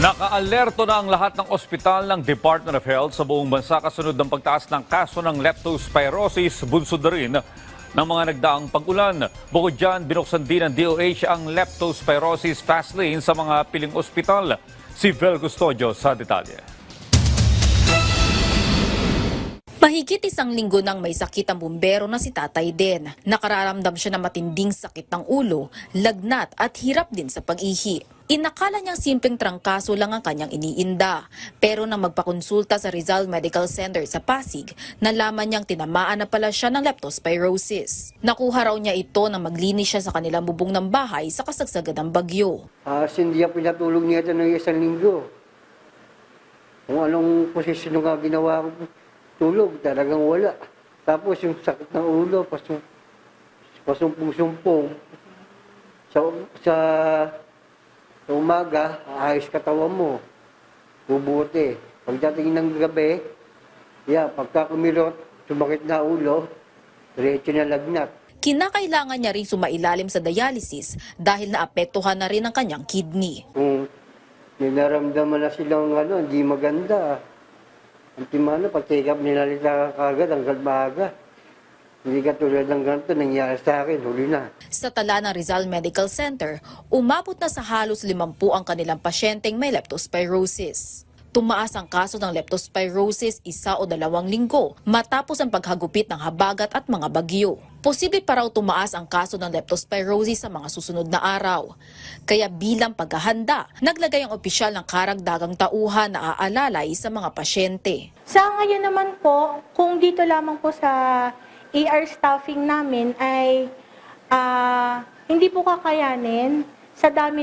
Nakaalerto na ang lahat ng ospital ng Department of Health sa buong bansa kasunod ng pagtaas ng kaso ng leptospirosis, bunsod na rin ng mga nagdaang pag-ulan. Bukod dyan, binuksan din ng DOH ang leptospirosis fast lane sa mga piling ospital. Si Vel Custodio sa detalye. Mahigit isang linggo nang may sakit ang bumbero na si Tatay Den. Nakararamdam siya ng matinding sakit ng ulo, lagnat at hirap din sa pag-ihi. Inakala niyang simpleng trangkaso lang ang kanyang iniinda. Pero nang magpakonsulta sa Rizal Medical Center sa Pasig, nalaman niyang tinamaan na pala siya ng leptospirosis. Nakuha raw niya ito nang maglinis siya sa kanilang bubong ng bahay sa kasagsagan ng bagyo. Hindi ako pinatulog niya ito ng isang linggo. Kung anong posisyon nga ginawa ko, tulog, talagang wala. Tapos yung sakit ng ulo, pasumpong-sumpong. Sa umaga, ayos katawan mo. Bubuti. Pagdating ng gabi, pagka kumilot, sumakit na ulo, diretso na lagnat. Kinakailangan niya rin sumailalim sa dialysis dahil naapektuhan na rin ang kanyang kidney. Kung ninaramdaman na silang hindi maganda, ang timano, pag-take up nilalita kagad hanggang maaga. Hindi ka tulad ng ganito, nangyari sa akin, huli na. Sa tala ng Rizal Medical Center, umabot na sa halos 50 ang kanilang pasyenteng may leptospirosis. Tumaas ang kaso ng leptospirosis 1 o 2 linggo matapos ang paghagupit ng habagat at mga bagyo. Posible pa raw tumaas ang kaso ng leptospirosis sa mga susunod na araw. Kaya bilang paghahanda, naglagay ang opisyal ng karagdagang tauhan na aalalay sa mga pasyente. Sa ngayon naman po, kung dito lamang po sa ER staffing namin ay hindi po kakayanin sa dami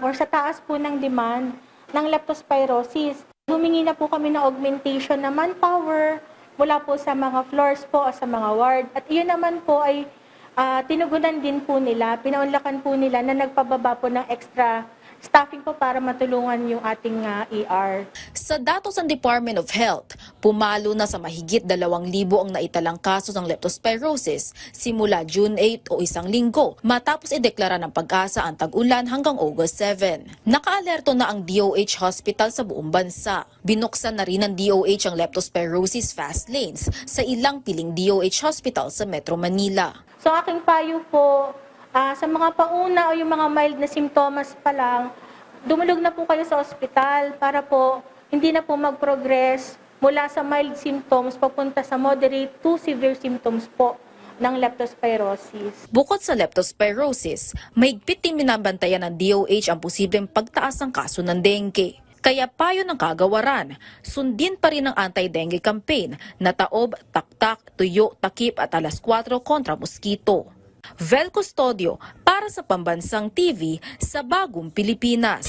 or sa taas po ng demand ng leptospirosis. Humingi na po kami ng augmentation na manpower mula po sa mga floors po o sa mga ward. At iyon naman po ay tinugunan din po nila, pinaunlakan po nila na nagpababa po ng extra staffing po para matulungan yung ating ER. Sa datos ng Department of Health, pumalo na sa mahigit 2,000 ang naitalang kaso ng leptospirosis simula June 8 o isang linggo matapos ideklara ng Pag-asa ang tag-ulan hanggang August 7. Nakaalerto na ang DOH Hospital sa buong bansa. Binuksan na rin ng DOH ang leptospirosis fast lanes sa ilang piling DOH hospital sa Metro Manila. So aking payo po, sa mga pauna o yung mga mild na simptomas pa lang, dumulog na po kayo sa ospital para po hindi na po mag-progress mula sa mild symptoms papunta sa moderate to severe symptoms po ng leptospirosis. Bukod sa leptospirosis, mahigpit din binabantayan ng DOH ang posibleng pagtaas ng kaso ng dengue. Kaya payo ng kagawaran, sundin pa rin ang anti-dengue campaign na taob, taktak, tuyo, takip at alas 4 kontra mosquito. Vel Custodio para sa Pambansang TV sa Bagong Pilipinas.